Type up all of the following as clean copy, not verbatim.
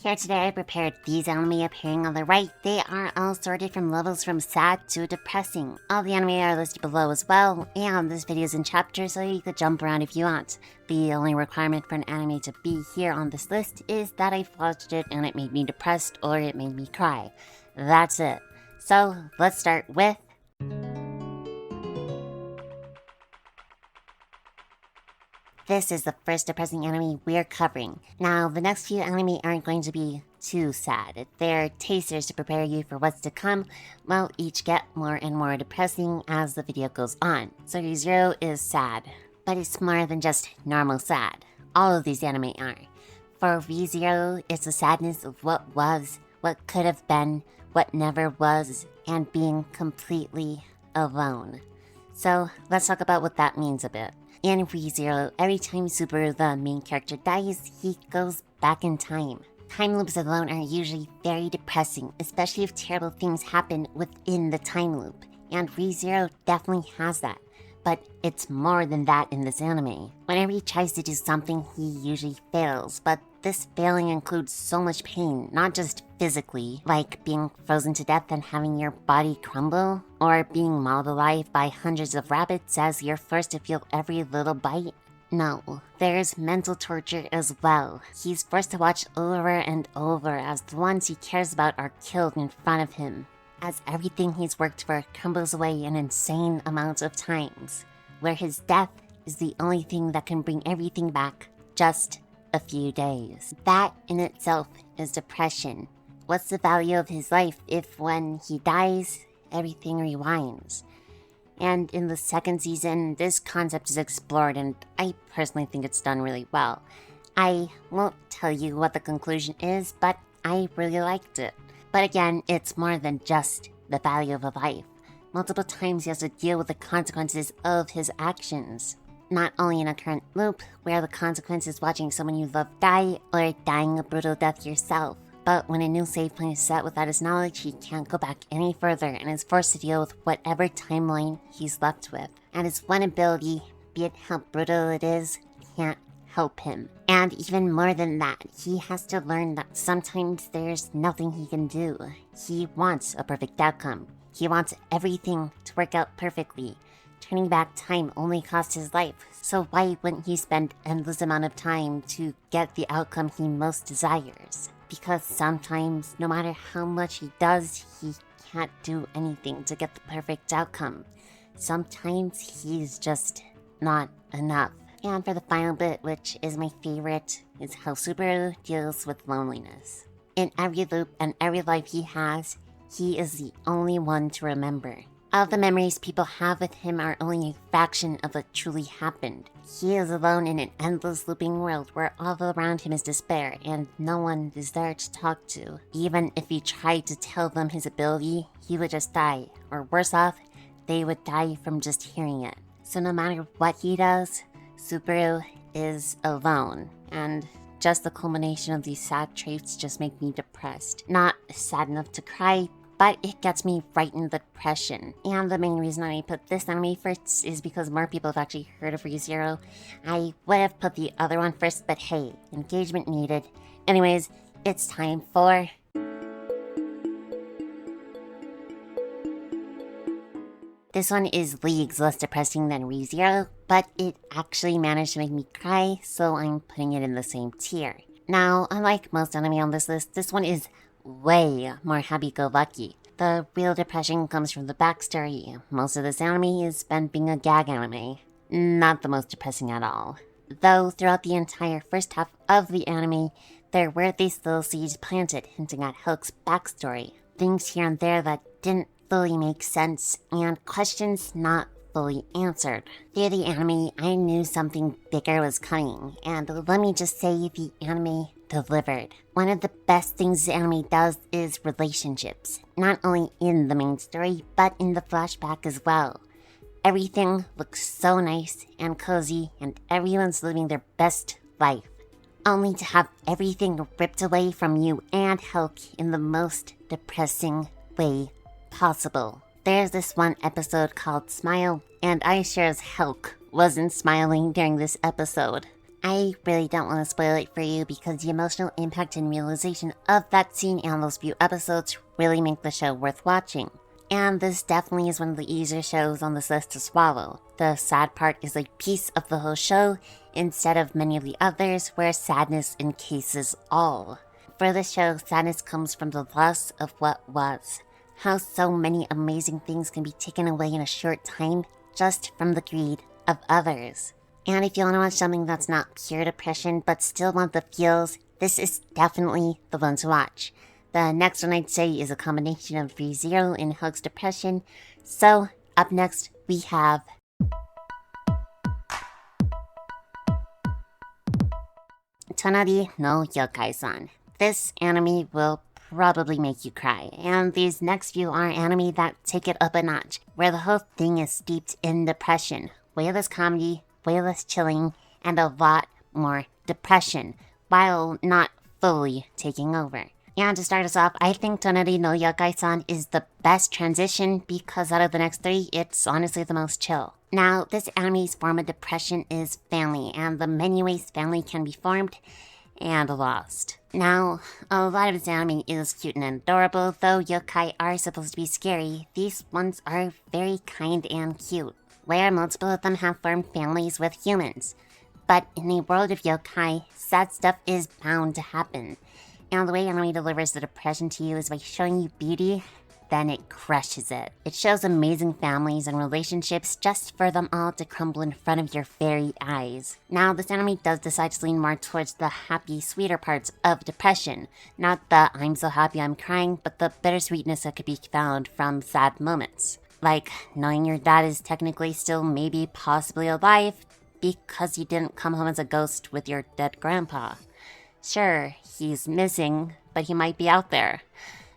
Here today I prepared these anime appearing on the right. They are all sorted from levels from sad to depressing. All the anime are listed below as well, and this video is in chapters so you could jump around if you want. The only requirement for an anime to be here on this list is that I've watched it and it made me depressed or it made me cry. That's it. So let's start with this is the first depressing anime we're covering. Now, the next few anime aren't going to be too sad. They're tasters to prepare you for what's to come, while each get more and more depressing as the video goes on. So ReZero is sad, but it's more than just normal sad. All of these anime are. For ReZero, it's the sadness of what was, what could have been, what never was, and being completely alone. So let's talk about what that means a bit. In ReZero, every time Subaru, the main character, dies, he goes back in time. Time loops alone are usually very depressing, especially if terrible things happen within the time loop. And ReZero definitely has that. But it's more than that in this anime. Whenever he tries to do something, he usually fails, but this failing includes so much pain, not just physically, like being frozen to death and having your body crumble, or being mauled alive by hundreds of rabbits as you're forced to feel every little bite. No, there's mental torture as well. He's forced to watch over and over as the ones he cares about are killed in front of him, as everything he's worked for crumbles away in insane amounts of times, where his death is the only thing that can bring everything back just a few days. That in itself is depression. What's the value of his life if when he dies, everything rewinds? And in the second season, this concept is explored and I personally think it's done really well. I won't tell you what the conclusion is, but I really liked it. But again, it's more than just the value of a life. Multiple times he has to deal with the consequences of his actions. Not only in a current loop, where the consequence is watching someone you love die, or dying a brutal death yourself. But when a new save point is set without his knowledge, he can't go back any further and is forced to deal with whatever timeline he's left with. And his one ability, be it how brutal it is, can't help him. And even more than that, he has to learn that sometimes there's nothing he can do. He wants a perfect outcome. He wants everything to work out perfectly. Turning back time only costs his life, so why wouldn't he spend endless amount of time to get the outcome he most desires? Because sometimes, no matter how much he does, he can't do anything to get the perfect outcome. Sometimes he's just not enough. And for the final bit, which is my favorite, is how Subaru deals with loneliness. In every loop and every life he has, he is the only one to remember. All the memories people have with him are only a fraction of what truly happened. He is alone in an endless looping world where all around him is despair and no one is there to talk to. Even if he tried to tell them his ability, he would just die. Or worse off, they would die from just hearing it. So no matter what he does, Subaru is alone. And just the culmination of these sad traits just make me depressed. Not sad enough to cry, but it gets me right in the depression. And the main reason I put this anime first is because more people have actually heard of ReZero. I would have put the other one first, but hey, engagement needed. Anyways, it's time for this one is leagues less depressing than ReZero, but it actually managed to make me cry, so I'm putting it in the same tier. Now, unlike most anime on this list, this one is way more happy-go-lucky. The real depression comes from the backstory. Most of this anime is spent being a gag anime. Not the most depressing at all. Though throughout the entire first half of the anime, there were these little seeds planted hinting at Helck's backstory. Things here and there that didn't fully make sense, and questions not fully answered. Through the anime, I knew something bigger was coming, and let me just say the anime delivered. One of the best things the anime does is relationships, not only in the main story, but in the flashback as well. Everything looks so nice and cozy, and everyone's living their best life, only to have everything ripped away from you and Helck in the most depressing way possible. There's this one episode called Smile, and I sure as Helck wasn't smiling during this episode. I really don't want to spoil it for you because the emotional impact and realization of that scene and those few episodes really make the show worth watching. And this definitely is one of the easier shows on this list to swallow. The sad part is a piece of the whole show instead of many of the others where sadness encases all. For this show, sadness comes from the loss of what was. How so many amazing things can be taken away in a short time just from the greed of others. And if you want to watch something that's not pure depression but still want the feels, this is definitely the one to watch. The next one I'd say is a combination of ReZero and Helck's Depression. So, up next we have Tonari no Yokai-san. This anime will probably make you cry, and these next few are anime that take it up a notch, where the whole thing is steeped in depression. Way less comedy, way less chilling, and a lot more depression, while not fully taking over. And to start us off, I think Tonari no Yokai-san is the best transition because out of the next three, it's honestly the most chill. Now, this anime's form of depression is family, and the many ways family can be formed and lost. Now, a lot of this anime is cute and adorable, though yokai are supposed to be scary. These ones are very kind and cute, where multiple of them have formed families with humans. But in the world of yokai, sad stuff is bound to happen. And the way anime delivers the depression to you is by showing you beauty, then it crushes it. It shows amazing families and relationships just for them all to crumble in front of your very eyes. Now, this anime does decide to lean more towards the happy, sweeter parts of depression. Not the I'm so happy I'm crying, but the bittersweetness that could be found from sad moments. Like knowing your dad is technically still maybe possibly alive because you didn't come home as a ghost with your dead grandpa. Sure, he's missing, but he might be out there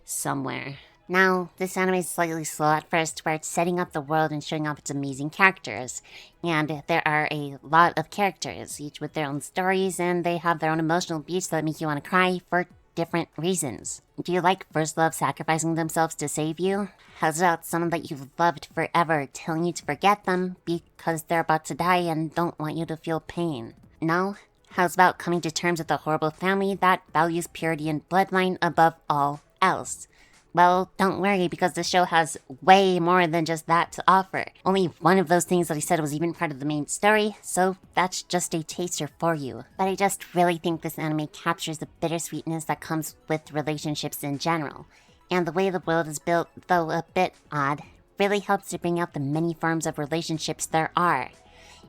somewhere. Now, this anime is slightly slow at first, where it's setting up the world and showing off its amazing characters. And there are a lot of characters, each with their own stories, and they have their own emotional beats that make you want to cry for different reasons. Do you like first love sacrificing themselves to save you? How's about someone that you've loved forever telling you to forget them because they're about to die and don't want you to feel pain? No? How's about coming to terms with a horrible family that values purity and bloodline above all else? Well, don't worry, because the show has way more than just that to offer. Only one of those things that I said was even part of the main story, so that's just a taster for you. But I just really think this anime captures the bittersweetness that comes with relationships in general. And the way the world is built, though a bit odd, really helps to bring out the many forms of relationships there are.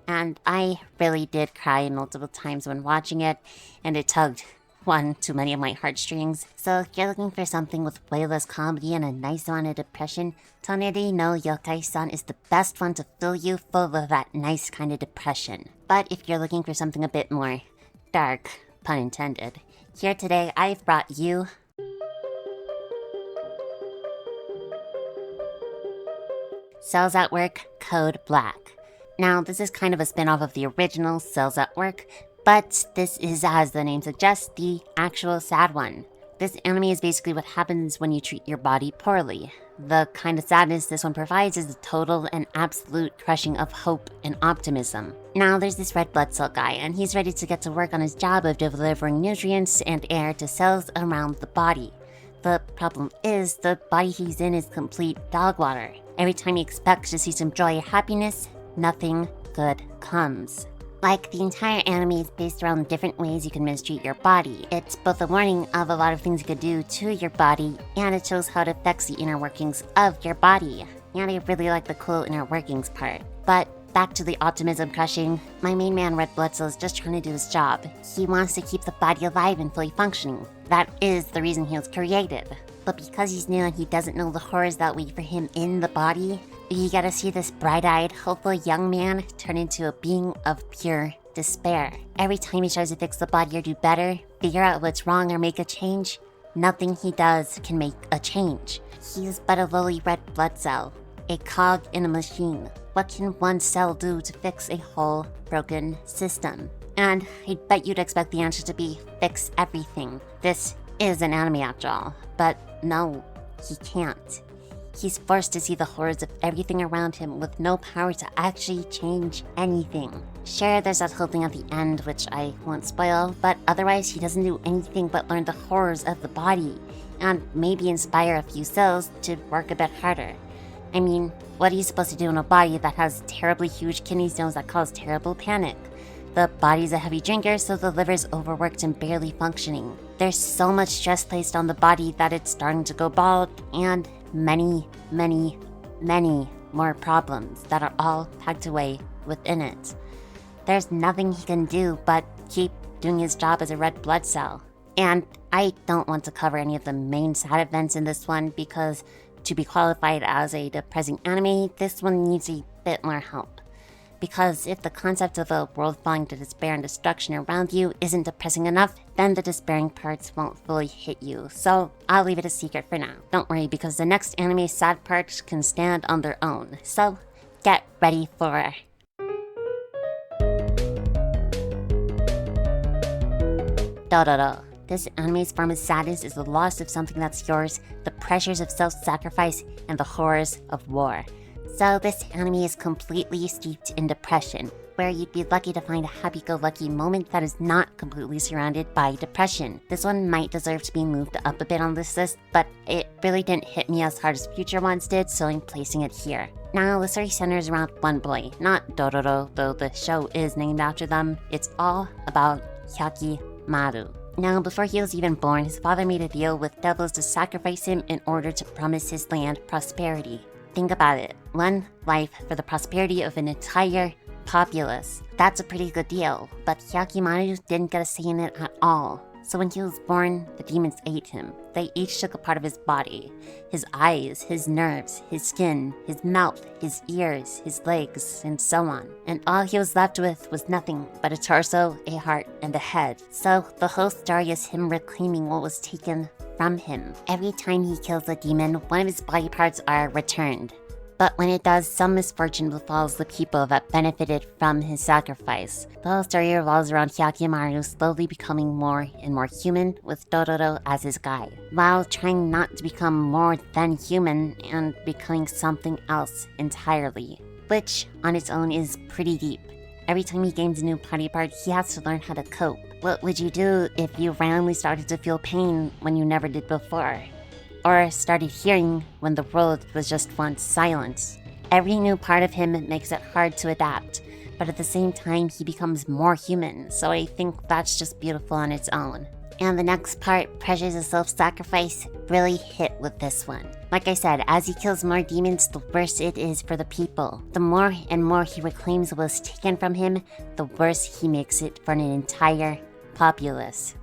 And I really did cry multiple times when watching it, and it tugged one too many of my heartstrings. So if you're looking for something with way less comedy and a nice amount of depression, Tonari no Yokai-san is the best one to fill you full of that nice kind of depression. But if you're looking for something a bit more dark, pun intended, here today I've brought you Cells at Work Code Black. Now, this is kind of a spin-off of the original Cells at Work, but this is, as the name suggests, the actual sad one. This anime is basically what happens when you treat your body poorly. The kind of sadness this one provides is the total and absolute crushing of hope and optimism. Now, there's this red blood cell guy, and he's ready to get to work on his job of delivering nutrients and air to cells around the body. The problem is, the body he's in is complete dog water. Every time he expects to see some joy or happiness, nothing good comes. Like, the entire anime is based around different ways you can mistreat your body. It's both a warning of a lot of things you could do to your body, and it shows how it affects the inner workings of your body. And I really like the cool inner workings part. But back to the optimism crushing, my main man Red Blood Cell is just trying to do his job. He wants to keep the body alive and fully functioning. That is the reason he was created. But because he's new and he doesn't know the horrors that wait for him in the body, you gotta see this bright-eyed, hopeful young man turn into a being of pure despair. Every time he tries to fix the body or do better, figure out what's wrong or make a change, nothing he does can make a change. He's but a lowly red blood cell, a cog in a machine. What can one cell do to fix a whole broken system? And I bet you'd expect the answer to be fix everything. This is an anime after all, but no, he can't. He's forced to see the horrors of everything around him with no power to actually change anything. Sure, there's that whole thing at the end, which I won't spoil, but otherwise he doesn't do anything but learn the horrors of the body, and maybe inspire a few cells to work a bit harder. I mean, what are you supposed to do in a body that has terribly huge kidney stones that cause terrible panic? The body's a heavy drinker, so the liver's overworked and barely functioning. There's so much stress placed on the body that it's starting to go bald, and many, many, many more problems that are all packed away within it. There's nothing he can do but keep doing his job as a red blood cell. And I don't want to cover any of the main sad events in this one because to be qualified as a depressing anime, this one needs a bit more help. Because if the concept of a world falling to despair and destruction around you isn't depressing enough, then the despairing parts won't fully hit you. So I'll leave it a secret for now. Don't worry, because the next anime sad parts can stand on their own. So get ready for Dororo. This anime's form of sadness is the loss of something that's yours, the pressures of self-sacrifice, and the horrors of war. So this anime is completely steeped in depression, where you'd be lucky to find a happy-go-lucky moment that is not completely surrounded by depression. This one might deserve to be moved up a bit on this list, but it really didn't hit me as hard as future ones did, so I'm placing it here. Now, the story centers around one boy, not Dororo, though the show is named after them. It's all about Hyakkimaru. Now, before he was even born, his father made a deal with devils to sacrifice him in order to promise his land prosperity. Think about it. One life for the prosperity of an entire populace. That's a pretty good deal, but Hyakkimaru didn't get a say in it at all. So when he was born, the demons ate him. They each took a part of his body. His eyes, his nerves, his skin, his mouth, his ears, his legs, and so on. And all he was left with was nothing but a torso, a heart, and a head. So the whole story is him reclaiming what was taken from him. Every time he kills a demon, one of his body parts are returned. But when it does, some misfortune befalls the people that benefited from his sacrifice. The whole story revolves around Hyakkimaru slowly becoming more and more human, with Dororo as his guide, while trying not to become more than human and becoming something else entirely, which on its own is pretty deep. Every time he gains a new body part, he has to learn how to cope. What would you do if you randomly started to feel pain when you never did before? Or started hearing when the world was just once silent? Every new part of him makes it hard to adapt, but at the same time he becomes more human, so I think that's just beautiful on its own. And the next part, pressures of self-sacrifice, really hit with this one. Like I said, as he kills more demons, the worse it is for the people. The more and more he reclaims what was taken from him, the worse he makes it for an entire populace.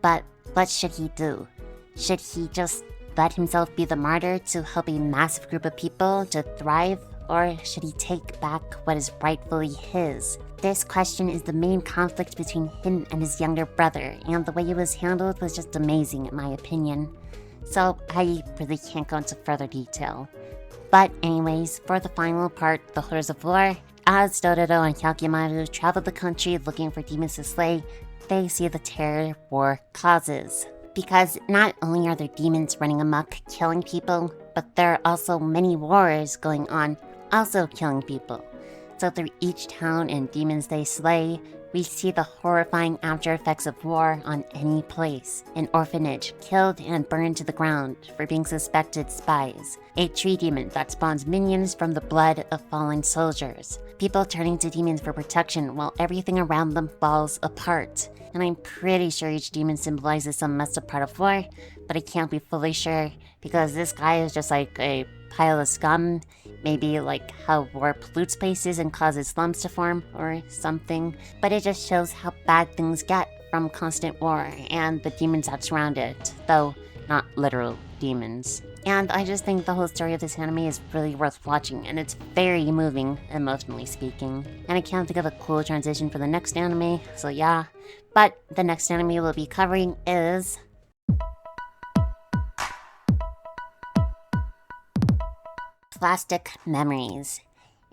But what should he do? Should he just let himself be the martyr to help a massive group of people to thrive, or should he take back what is rightfully his? This question is the main conflict between him and his younger brother, and the way it was handled was just amazing in my opinion. So I really can't go into further detail. But anyways, for the final part, the horrors of war, as Dororo and Hyakkimaru travel the country looking for demons to slay, they see the terror war causes. Because not only are there demons running amok, killing people, but there are also many wars going on, also killing people. So through each town and demons they slay, we see the horrifying after effects of war on any place. An orphanage killed and burned to the ground for being suspected spies. A tree demon that spawns minions from the blood of fallen soldiers. People turning to demons for protection while everything around them falls apart. And I'm pretty sure each demon symbolizes some messed up part of war, but I can't be fully sure because this guy is just like a pile of scum. Maybe like how war pollutes places and causes slums to form or something. But it just shows how bad things get from constant war and the demons that surround it, though not literal demons. And I just think the whole story of this anime is really worth watching, and it's very moving, emotionally speaking. And I can't think of a cool transition for the next anime, so yeah. But the next anime we'll be covering is Plastic Memories.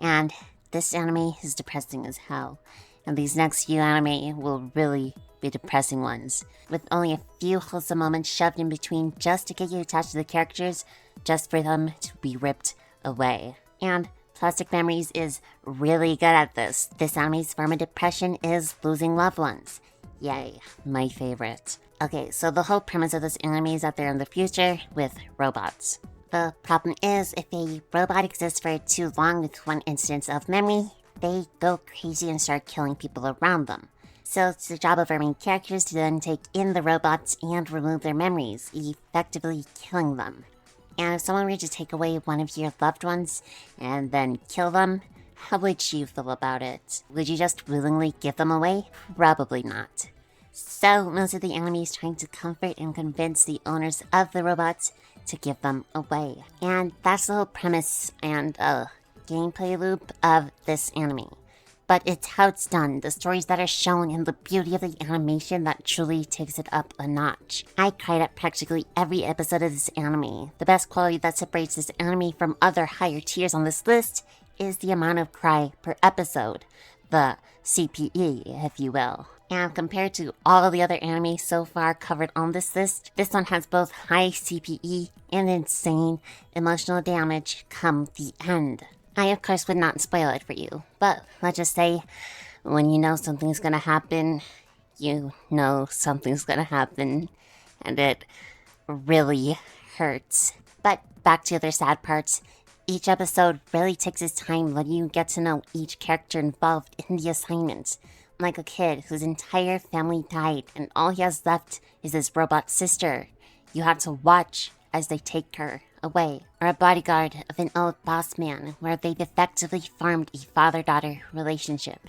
And this anime is depressing as hell. And these next few anime will really, the depressing ones, with only a few wholesome moments shoved in between just to get you attached to the characters, just for them to be ripped away. And Plastic Memories is really good at this. This anime's form of depression is losing loved ones. Yay, my favorite. Okay, so the whole premise of this anime is that they're in the future with robots. The problem is, if a robot exists for too long with one instance of memory, they go crazy and start killing people around them. So it's the job of our main characters to then take in the robots and remove their memories, effectively killing them. And if someone were to take away one of your loved ones and then kill them, how would you feel about it? Would you just willingly give them away? Probably not. So most of the anime is trying to comfort and convince the owners of the robots to give them away. And that's the whole premise and gameplay loop of this anime. But it's how it's done, the stories that are shown, and the beauty of the animation that truly takes it up a notch. I cried at practically every episode of this anime. The best quality that separates this anime from other higher tiers on this list is the amount of cry per episode. The CPE, if you will. And compared to all the other anime so far covered on this list, this one has both high CPE and insane emotional damage come the end. I, of course, would not spoil it for you, but let's just say, when you know something's gonna happen, you know something's gonna happen, and it really hurts. But back to other sad parts, each episode really takes its time letting you get to know each character involved in the assignment. Like a kid whose entire family died and all he has left is his robot sister. You have to watch as they take her away. Or a bodyguard of an old boss man where they've effectively formed a father-daughter relationship.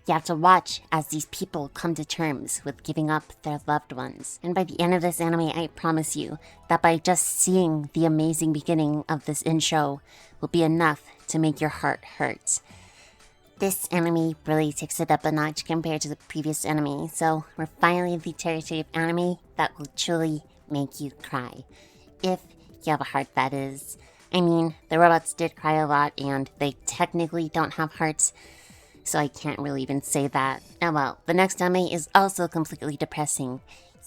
You have to watch as these people come to terms with giving up their loved ones. And by the end of this anime, I promise you that by just seeing the amazing beginning of this intro will be enough to make your heart hurt. This anime really takes it up a notch compared to the previous anime, so we're finally in the territory of anime that will truly make you cry. If you have a heart, that is. I mean, the robots did cry a lot, and they technically don't have hearts, so I can't really even say that. Oh well, the next anime is also completely depressing.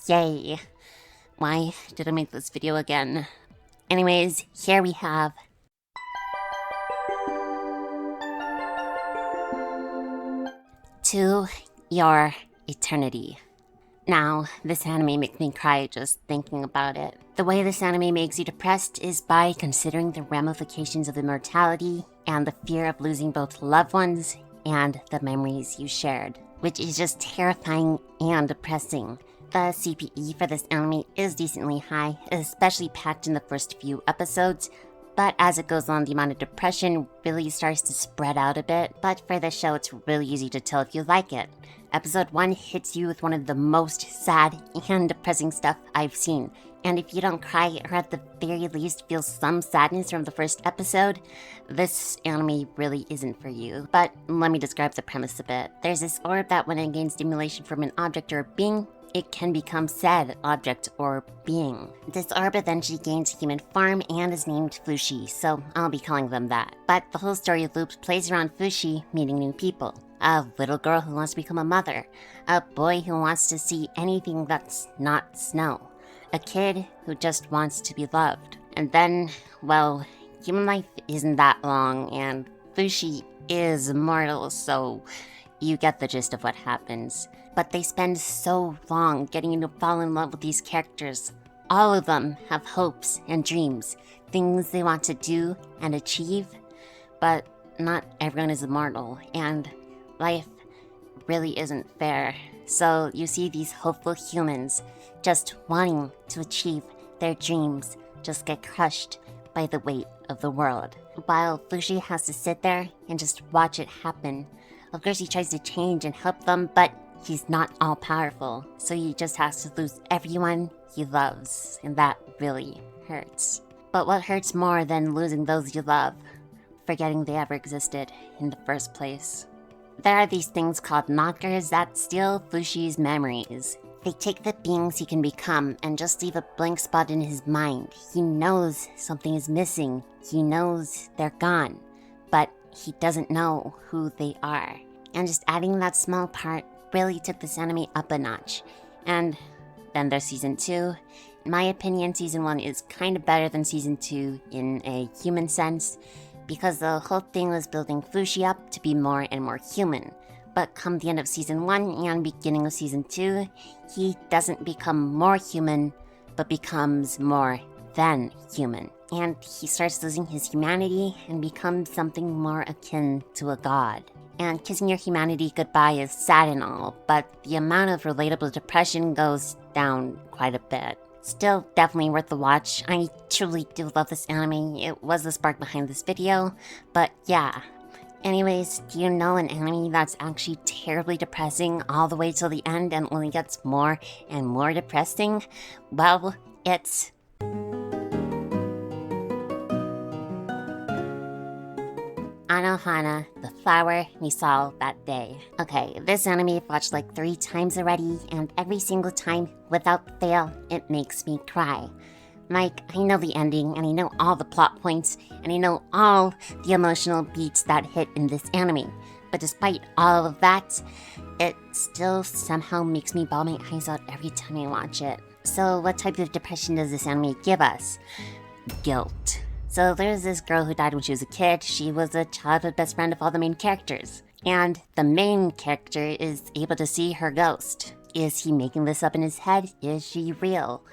Yay! Why did I make this video again? Anyways, here we have To Your Eternity. Now, this anime makes me cry just thinking about it. The way this anime makes you depressed is by considering the ramifications of immortality and the fear of losing both loved ones and the memories you shared, which is just terrifying and depressing. The CPE for this anime is decently high, especially packed in the first few episodes, but as it goes on, the amount of depression really starts to spread out a bit. But for this show, it's really easy to tell if you like it. Episode 1 hits you with one of the most sad and depressing stuff I've seen. And if you don't cry, or at the very least feel some sadness from the first episode, this anime really isn't for you. But let me describe the premise a bit. There's this orb that when it gains stimulation from an object or being, it can become said object or being. This orb eventually gains human form and is named Fushi, so I'll be calling them that. But the whole story loop plays around Fushi meeting new people. A little girl who wants to become a mother. A boy who wants to see anything that's not snow. A kid who just wants to be loved. And then, well, human life isn't that long, and Fushi is immortal, so you get the gist of what happens. But they spend so long getting you to fall in love with these characters. All of them have hopes and dreams, things they want to do and achieve, but not everyone is immortal, and life really isn't fair. So you see these hopeful humans just wanting to achieve their dreams just get crushed by the weight of the world, while Fushi has to sit there and just watch it happen. Of course, he tries to change and help them, but he's not all-powerful, so he just has to lose everyone he loves, and that really hurts. But what hurts more than losing those you love? Forgetting they ever existed in the first place. There are these things called knockers that steal Fushi's memories. They take the beings he can become and just leave a blank spot in his mind. He knows something is missing. He knows they're gone, but he doesn't know who they are. And just adding that small part really took this anime up a notch. And then there's season 2. In my opinion, season 1 is kind of better than season 2 in a human sense, because the whole thing was building Fushi up to be more and more human. But come the end of season 1 and beginning of season 2, he doesn't become more human, but becomes more than human. And he starts losing his humanity and becomes something more akin to a god. And kissing your humanity goodbye is sad and all, but the amount of relatable depression goes down quite a bit. Still definitely worth the watch. I truly do love this anime. It was the spark behind this video, but yeah. Anyways, do you know an anime that's actually terribly depressing all the way till the end and only gets more and more depressing? Well, it's Anohana, the flower we saw that day. Okay, this anime I've watched like 3 times already, and every single time, without fail, it makes me cry. Like, I know the ending, and I know all the plot points, and I know all the emotional beats that hit in this anime. But despite all of that, it still somehow makes me bawl my eyes out every time I watch it. So what type of depression does this anime give us? Guilt. So there's this girl who died when she was a kid. She was a childhood best friend of all the main characters. And the main character is able to see her ghost. Is he making this up in his head? Is she real?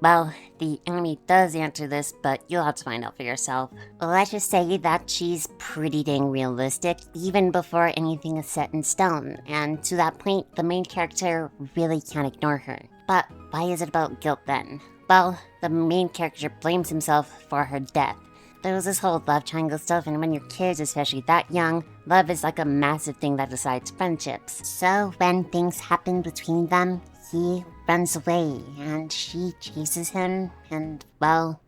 Well, the anime does answer this, but you'll have to find out for yourself. Let's just say that she's pretty dang realistic, even before anything is set in stone. And to that point, the main character really can't ignore her. But why is it about guilt then? Well, the main character blames himself for her death. There was this whole love triangle stuff, and when you're kids, especially that young, love is like a massive thing that decides friendships. So when things happen between them, he runs away, and she chases him, and, well,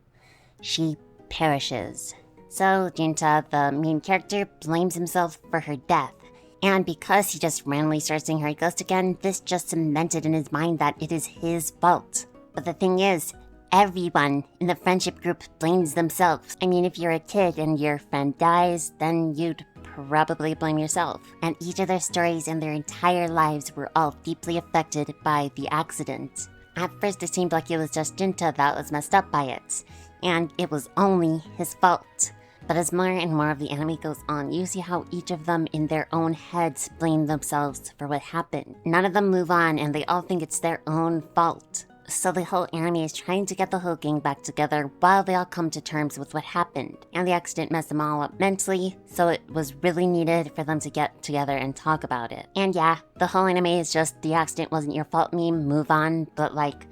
she perishes. So Junta, the main character, blames himself for her death. And because he just randomly starts seeing her ghost again, this just cemented in his mind that it is his fault. But the thing is, everyone in the friendship group blames themselves. I mean, if you're a kid and your friend dies, then you'd probably blame yourself. And each of their stories and their entire lives were all deeply affected by the accident. At first, it seemed like it was just Junta that was messed up by it, and it was only his fault. But as more and more of the anime goes on, you see how each of them in their own heads blame themselves for what happened. None of them move on, and they all think it's their own fault. So the whole anime is trying to get the whole gang back together while they all come to terms with what happened. And the accident messed them all up mentally, so it was really needed for them to get together and talk about it. And yeah, the whole anime is just the accident wasn't your fault meme, move on, but like,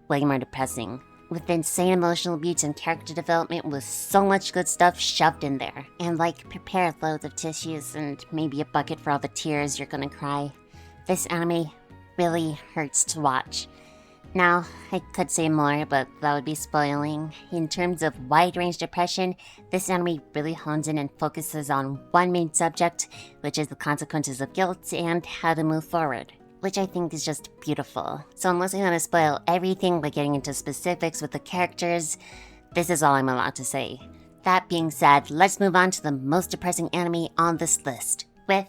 way more depressing. With insane emotional beats and character development with so much good stuff shoved in there. And like, prepare loads of tissues and maybe a bucket for all the tears you're gonna cry. This anime really hurts to watch. Now, I could say more, but that would be spoiling. In terms of wide-range depression, this anime really hones in and focuses on one main subject, which is the consequences of guilt and how to move forward, which I think is just beautiful. So unless I want to spoil everything by getting into specifics with the characters, this is all I'm allowed to say. That being said, let's move on to the most depressing anime on this list, with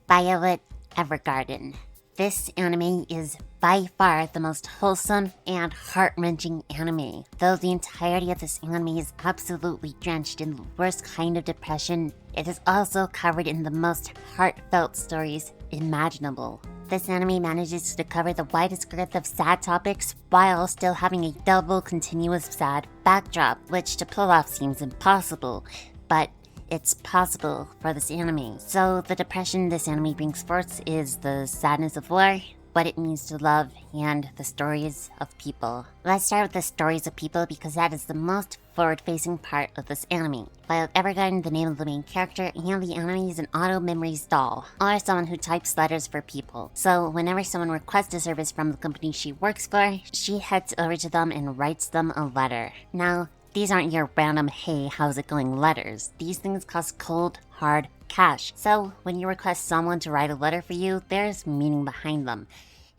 Violet Evergarden. This anime is by far the most wholesome and heart-wrenching anime. Though the entirety of this anime is absolutely drenched in the worst kind of depression, it is also covered in the most heartfelt stories imaginable. This anime manages to cover the widest girth of sad topics while still having a double continuous sad backdrop, which to pull off seems impossible, but it's possible for this anime. So the depression this anime brings forth is the sadness of war, what it means to love, and the stories of people. Let's start with the stories of people because that is the most forward-facing part of this anime. Violet Evergarden, the name of the main character, and the anime is an auto-memories doll, or someone who types letters for people. So whenever someone requests a service from the company she works for, she heads over to them and writes them a letter. Now, these aren't your random, hey, how's it going letters. These things cost cold, hard cash. So when you request someone to write a letter for you, there's meaning behind them.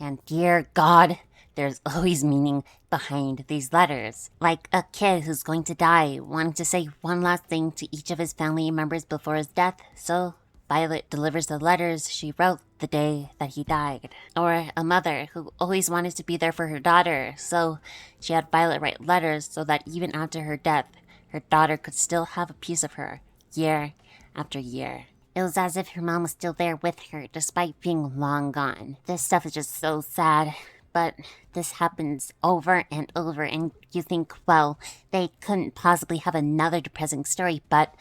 And dear God, there's always meaning behind these letters. Like a kid who's going to die, wanting to say one last thing to each of his family members before his death, so Violet delivers the letters she wrote the day that he died. Or a mother who always wanted to be there for her daughter, so she had Violet write letters so that even after her death, her daughter could still have a piece of her, year after year. It was as if her mom was still there with her, despite being long gone. This stuff is just so sad, but this happens over and over, and you think, well, they couldn't possibly have another depressing story, but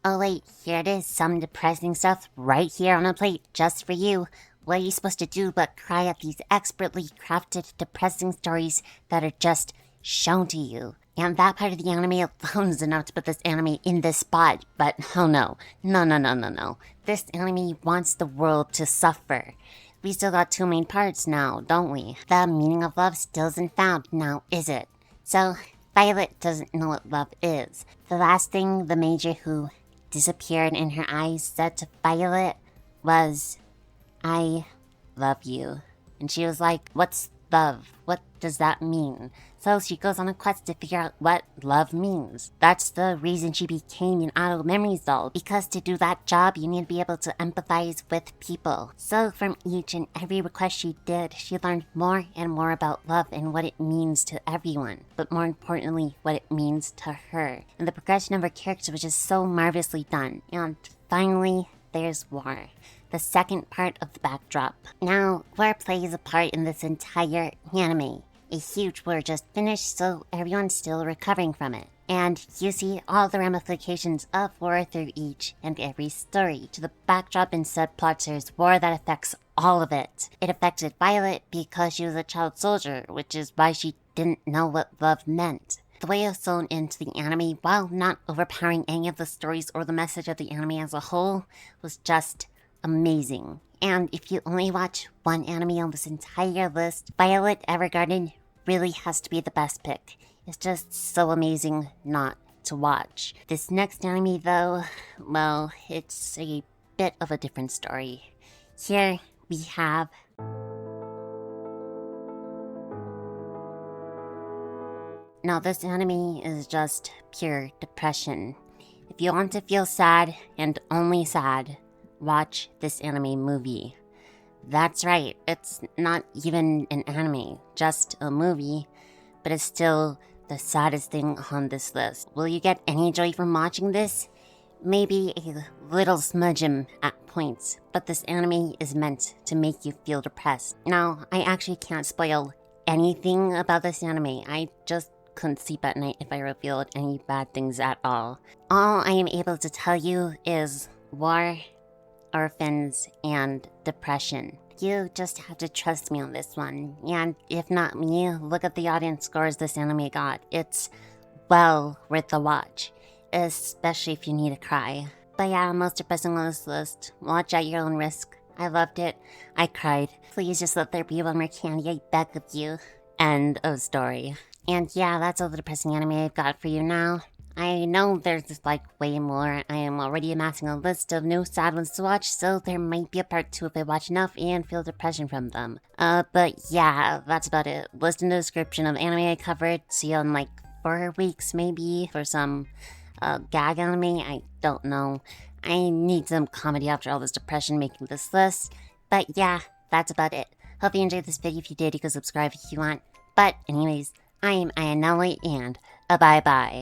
oh wait, here it is, some depressing stuff right here on a plate, just for you. What are you supposed to do but cry at these expertly crafted depressing stories that are just shown to you? And that part of the anime alone is enough to put this anime in this spot, but oh no. No. This anime wants the world to suffer. We still got 2 main parts now, don't we? The meaning of love still isn't found, now is it? So, Violet doesn't know what love is. The last thing the Major who disappeared in her eyes said to Violet was, "I love you." And she was like, "What's love? What does that mean?" So she goes on a quest to figure out what love means. That's the reason she became an auto memories doll, because to do that job you need to be able to empathize with people. So from each and every request she did, she learned more and more about love and what it means to everyone, but more importantly, what it means to her. And the progression of her character was just so marvelously done. And finally, there's war. The second part of the backdrop. Now, war plays a part in this entire anime. A huge war just finished, so everyone's still recovering from it. And you see all the ramifications of war through each and every story. To the backdrop and subplots, there's war that affects all of it. It affected Violet because she was a child soldier, which is why she didn't know what love meant. The way it was sewn into the anime, while not overpowering any of the stories or the message of the anime as a whole, was just amazing. And if you only watch one anime on this entire list, Violet Evergarden really has to be the best pick. It's just so amazing not to watch. This next anime though, well, it's a bit of a different story. Here we have Now this anime is just pure depression. If you want to feel sad and only sad, watch this anime movie. That's right, it's not even an anime, just a movie, but it's still the saddest thing on this list. Will you get any joy from watching this? Maybe a little smudgem at points, but this anime is meant to make you feel depressed. Now, I actually can't spoil anything about this anime. I just couldn't sleep at night if I revealed any bad things at all. All I am able to tell you is war, orphans, and depression. You just have to trust me on this one, and if not me, look at the audience scores this anime got. It's well worth the watch, especially if you need a cry. But yeah, most depressing on this list. Watch at your own risk. I loved it. I cried. Please just let there be one more candy, I beg of you. End of story. And yeah, that's all the depressing anime I've got for you now. I know there's just like way more. I am already amassing a list of new sad ones to watch, so there might be a part 2 if I watch enough and feel depression from them. But yeah, that's about it. List in the description of anime I covered. See you in like 4 weeks maybe for some gag anime. I don't know. I need some comedy after all this depression making this list. But yeah, that's about it. Hope you enjoyed this video. If you did, you can subscribe if you want. But anyways, I am Anohana and bye bye.